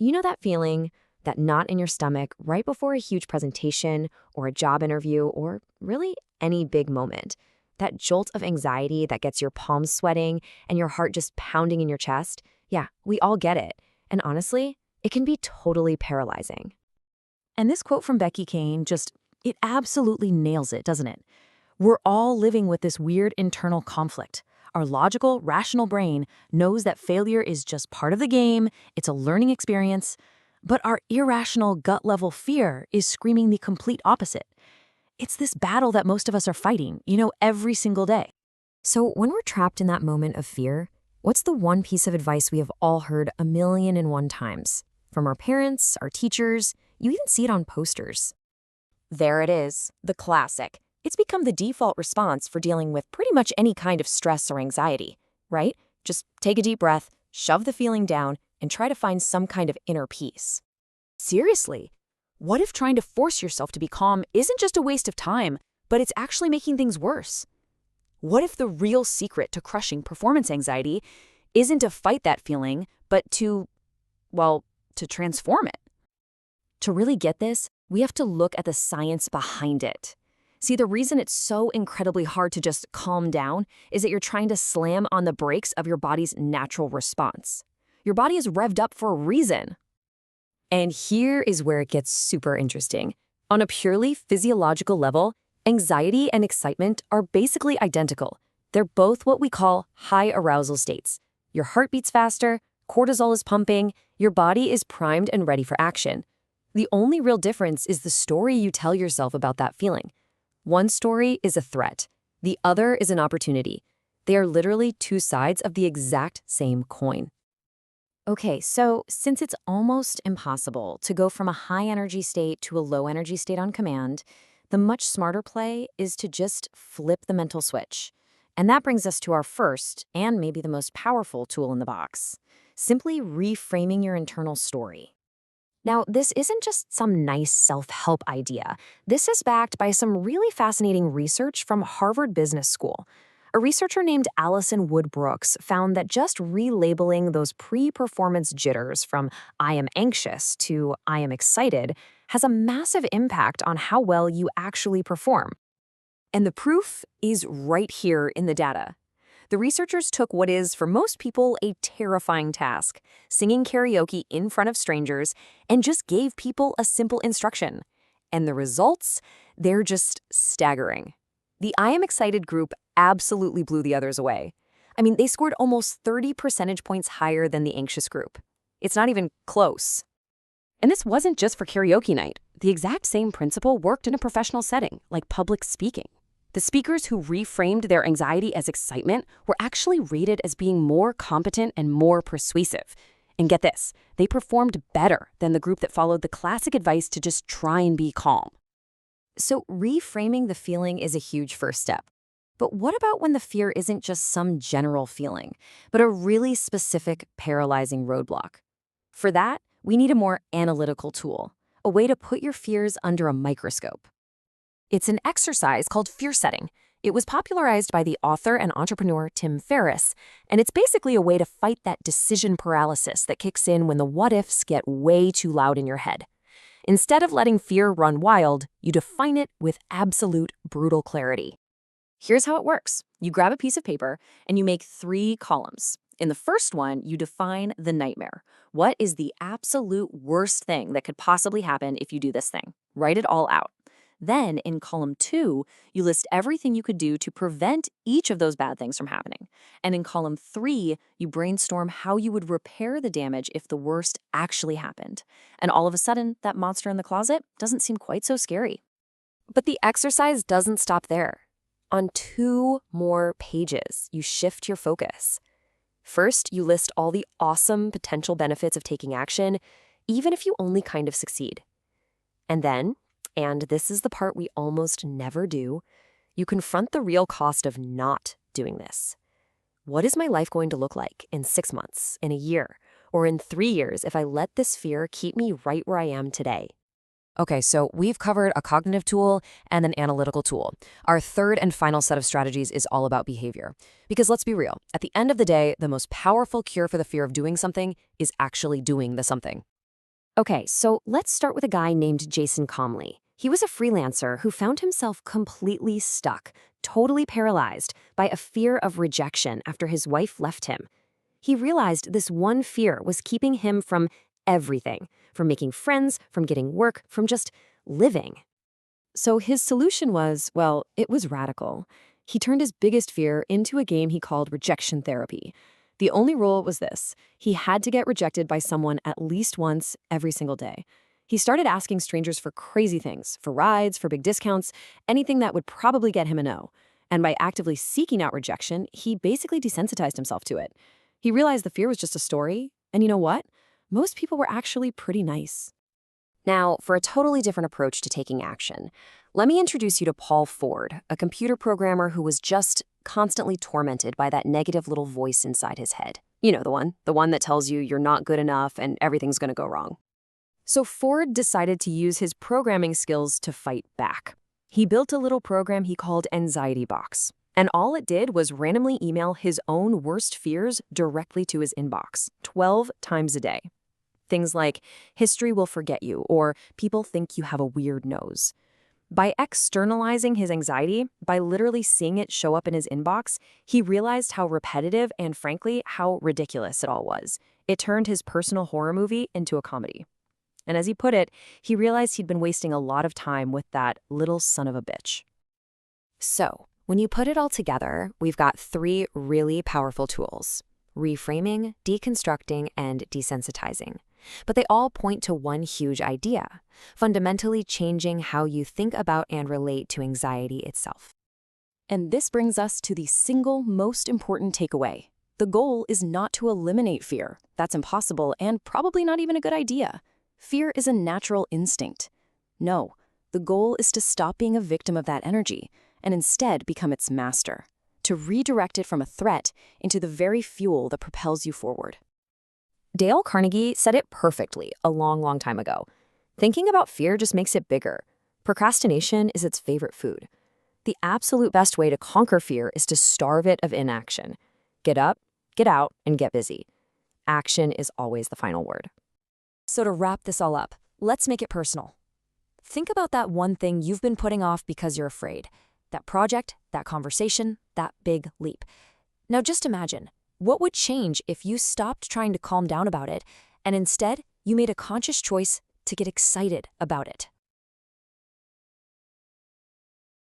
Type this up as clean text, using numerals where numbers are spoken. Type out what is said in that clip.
You know that feeling, that knot in your stomach right before a huge presentation or a job interview or really any big moment? That jolt of anxiety that gets your palms sweating and your heart just pounding in your chest? Yeah, we all get it. And honestly, it can be totally paralyzing. And this quote from Becky Kane it absolutely nails it, doesn't it? We're all living with this weird internal conflict. Our logical, rational brain knows that failure is just part of the game, it's a learning experience, but our irrational gut-level fear is screaming the complete opposite. It's this battle that most of us are fighting, every single day. So, when we're trapped in that moment of fear, what's the one piece of advice we have all heard a million and one times? From our parents, our teachers, you even see it on posters. There it is, the classic. It's become the default response for dealing with pretty much any kind of stress or anxiety, right? Just take a deep breath, shove the feeling down, and try to find some kind of inner peace. Seriously, what if trying to force yourself to be calm isn't just a waste of time, but it's actually making things worse? What if the real secret to crushing performance anxiety isn't to fight that feeling, but to transform it? To really get this, we have to look at the science behind it. See, the reason it's so incredibly hard to just calm down is that you're trying to slam on the brakes of your body's natural response. Your body is revved up for a reason. And here is where it gets super interesting. On a purely physiological level, anxiety and excitement are basically identical. They're both what we call high arousal states. Your heart beats faster, cortisol is pumping, your body is primed and ready for action. The only real difference is the story you tell yourself about that feeling. One story is a threat. The other is an opportunity. They are literally two sides of the exact same coin. Okay, so since it's almost impossible to go from a high-energy state to a low-energy state on command, the much smarter play is to just flip the mental switch. And that brings us to our first, and maybe the most powerful tool in the box: simply reframing your internal story. Now, this isn't just some nice self-help idea. This is backed by some really fascinating research from Harvard Business School. A researcher named Alison Wood Brooks found that just relabeling those pre-performance jitters from "I am anxious" to "I am excited" has a massive impact on how well you actually perform. And the proof is right here in the data. The researchers took what is, for most people, a terrifying task, singing karaoke in front of strangers, and just gave people a simple instruction. And the results? They're just staggering. The I Am Excited group absolutely blew the others away. I mean, they scored almost 30 percentage points higher than the anxious group. It's not even close. And this wasn't just for karaoke night. The exact same principle worked in a professional setting, like public speaking. The speakers who reframed their anxiety as excitement were actually rated as being more competent and more persuasive. And get this, they performed better than the group that followed the classic advice to just try and be calm. So reframing the feeling is a huge first step. But what about when the fear isn't just some general feeling, but a really specific paralyzing roadblock? For that, we need a more analytical tool, a way to put your fears under a microscope. It's an exercise called fear setting. It was popularized by the author and entrepreneur Tim Ferriss, and it's basically a way to fight that decision paralysis that kicks in when the what-ifs get way too loud in your head. Instead of letting fear run wild, you define it with absolute brutal clarity. Here's how it works. You grab a piece of paper and you make 3 columns. In the first one, you define the nightmare. What is the absolute worst thing that could possibly happen if you do this thing? Write it all out. Then, in column 2, you list everything you could do to prevent each of those bad things from happening. And in column 3, you brainstorm how you would repair the damage if the worst actually happened. And all of a sudden, that monster in the closet doesn't seem quite so scary. But the exercise doesn't stop there. On 2 more pages, you shift your focus. First, you list all the awesome potential benefits of taking action, even if you only kind of succeed. And then, and this is the part we almost never do, you confront the real cost of not doing this. What is my life going to look like in 6 months, in a year, or in 3 years if I let this fear keep me right where I am today? Okay, so we've covered a cognitive tool and an analytical tool. Our third and final set of strategies is all about behavior. Because let's be real, at the end of the day, the most powerful cure for the fear of doing something is actually doing the something. Okay, so let's start with a guy named Jason Comley. He was a freelancer who found himself completely stuck, totally paralyzed by a fear of rejection after his wife left him. He realized this one fear was keeping him from everything, from making friends, from getting work, from just living. So his solution was, well, it was radical. He turned his biggest fear into a game he called rejection therapy. The only rule was this: he had to get rejected by someone at least once every single day. He started asking strangers for crazy things, for rides, for big discounts, anything that would probably get him a no. And by actively seeking out rejection, he basically desensitized himself to it. He realized the fear was just a story, and you know what? Most people were actually pretty nice. Now, for a totally different approach to taking action, let me introduce you to Paul Ford, a computer programmer who was just constantly tormented by that negative little voice inside his head. You know the one that tells you you're not good enough and everything's going to go wrong. So Ford decided to use his programming skills to fight back. He built a little program he called Anxiety Box, and all it did was randomly email his own worst fears directly to his inbox, 12 times a day. Things like, history will forget you, or people think you have a weird nose. By externalizing his anxiety, by literally seeing it show up in his inbox, he realized how repetitive and, frankly, how ridiculous it all was. It turned his personal horror movie into a comedy. And as he put it, he realized he'd been wasting a lot of time with that little son of a bitch. So, when you put it all together, we've got 3 really powerful tools: reframing, deconstructing, and desensitizing. But they all point to one huge idea: fundamentally changing how you think about and relate to anxiety itself. And this brings us to the single most important takeaway. The goal is not to eliminate fear. That's impossible and probably not even a good idea. Fear is a natural instinct. No, the goal is to stop being a victim of that energy and instead become its master, to redirect it from a threat into the very fuel that propels you forward. Dale Carnegie said it perfectly a long, long time ago. Thinking about fear just makes it bigger. Procrastination is its favorite food. The absolute best way to conquer fear is to starve it of inaction. Get up, get out, and get busy. Action is always the final word. So to wrap this all up, let's make it personal. Think about that one thing you've been putting off because you're afraid. That project, that conversation, that big leap. Now just imagine, what would change if you stopped trying to calm down about it and instead you made a conscious choice to get excited about it?